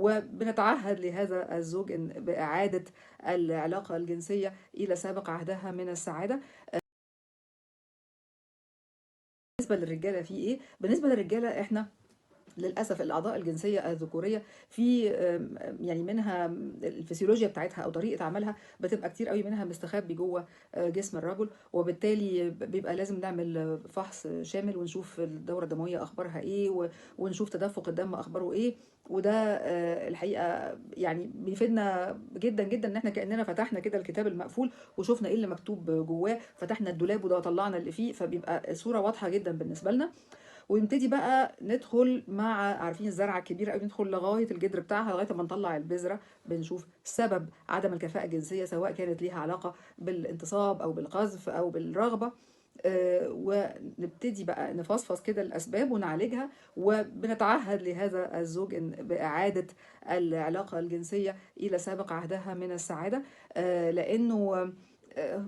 وبنتعهد لهذا الزوج بإعادة العلاقة الجنسية إلى سابق عهدها من السعادة. بالنسبة للرجالة في إيه؟ بالنسبة للرجالة إحنا للاسف الاعضاء الجنسيه الذكوريه في يعني منها الفسيولوجيا بتاعتها او طريقه عملها بتبقى كتير قوي منها مستخبي جوه جسم الرجل، وبالتالي بيبقى لازم نعمل فحص شامل ونشوف الدوره الدمويه اخبارها ايه ونشوف تدفق الدم اخباره ايه. وده الحقيقه يعني بيفيدنا جدا جدا ان احنا كاننا فتحنا كده الكتاب المقفول وشفنا ايه اللي مكتوب جواه، فتحنا الدولاب وده طلعنا اللي فيه، فبيبقى الصوره واضحه جدا بالنسبه لنا. ونبتدي بقى ندخل مع عارفين الزرعه الكبيره قوي، ندخل لغايه الجدر بتاعها لغايه ما نطلع البذره، بنشوف سبب عدم الكفاءه الجنسيه سواء كانت ليها علاقه بالانتصاب او بالقذف او بالرغبه. ونبتدي بقى نفصفص كده الاسباب ونعالجها، وبنتعهد لهذا الزوج باعاده العلاقه الجنسيه الى سابق عهدها من السعاده. لانه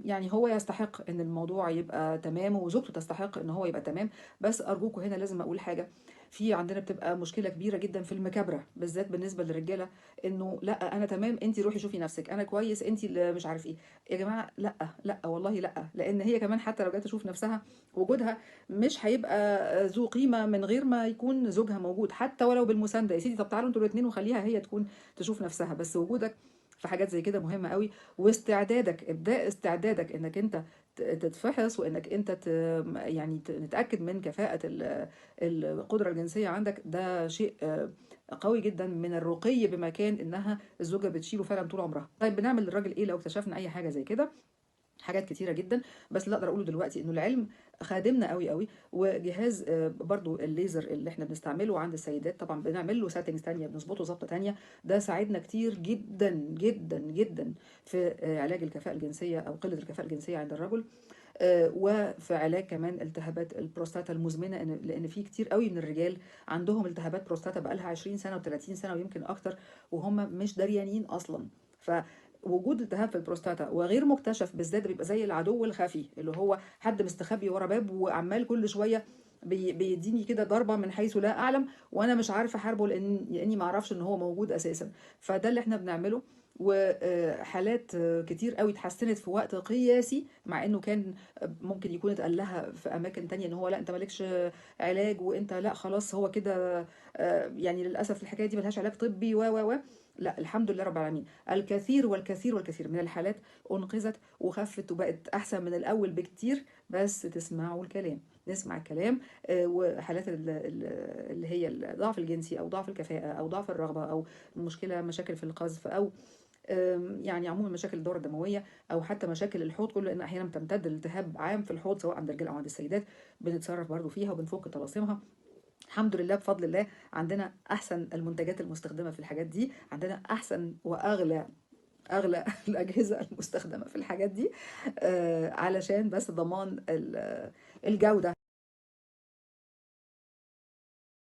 يعني هو يستحق ان الموضوع يبقى تمام وزوجته تستحق ان هو يبقى تمام. بس ارجوكوا هنا لازم اقول حاجه، في عندنا بتبقى مشكله كبيره جدا في المكابره بالذات بالنسبه للرجاله، انه لا انا تمام انت روحي شوفي نفسك، انا كويس انت اللي مش عارف ايه. يا جماعه لا، لا والله لا، لان هي كمان حتى لو جت تشوف نفسها وجودها مش هيبقى ذو قيمه من غير ما يكون زوجها موجود، حتى ولو بالمسانده. يا سيدي طب تعالوا انتوا الاثنين وخليها هي تكون تشوف نفسها، بس وجودك في حاجات زي كده مهمه قوي. واستعدادك ابداء استعدادك انك انت تتفحص وانك انت يعني نتاكد من كفاءه القدره الجنسيه عندك، ده شيء قوي جدا من الرقي بمكان انها الزوجه بتشيله فعلا طول عمرها. طيب بنعمل للراجل ايه لو اكتشفنا اي حاجه زي كده؟ حاجات كتيرة جدا، بس اللي اقدر اقوله دلوقتي انه العلم خادمنا قوي قوي. وجهاز برضو الليزر اللي احنا بنستعمله عند السيدات طبعا بنعمل له سيتنجز تانية، بنظبطه ظبطة تانية، ده ساعدنا كتير جدا جدا جدا في علاج الكفاءة الجنسية او قلة الكفاءة الجنسية عند الرجل. وفي علاج كمان التهابات البروستاتا المزمنه، لان في كتير قوي من الرجال عندهم التهابات بروستاتا بقالها 20 سنه و30 سنه ويمكن اكتر وهم مش دريانين اصلا. فوجود التهاب في البروستاتا وغير مكتشف بالذات بيبقى زي العدو الخفي اللي هو حد مستخبي ورا باب وعمال كل شويه بيديني كده ضربه من حيث لا اعلم، وانا مش عارفه احاربه لاني ما اعرفش ان هو موجود اساسا. فده اللي احنا بنعمله. وحالات كتير قوي اتحسنت في وقت قياسي، مع انه كان ممكن يكون اتقال لها في اماكن تانية ان هو لا انت مالكش علاج وانت لا خلاص هو كده. يعني للاسف الحكايه دي ملهاش علاج طبي و لا الحمد لله رب العالمين، الكثير والكثير والكثير من الحالات انقذت وخفت وبقت احسن من الاول بكتير. بس تسمعوا الكلام، نسمع الكلام. وحالات اللي هي الضعف الجنسي او ضعف الكفاءه او ضعف الرغبه او مشاكل في القذف او يعني عموما مشاكل الدوره الدمويه او حتى مشاكل الحوض كله، لان احيانا بتمتد الالتهاب عام في الحوض سواء عند الرجال او عند السيدات، بنتصرف برضو فيها وبنفك طلاسمها. الحمد لله بفضل الله عندنا احسن المنتجات المستخدمه في الحاجات دي، عندنا احسن واغلى الاجهزه المستخدمه في الحاجات دي علشان بس ضمان الجوده.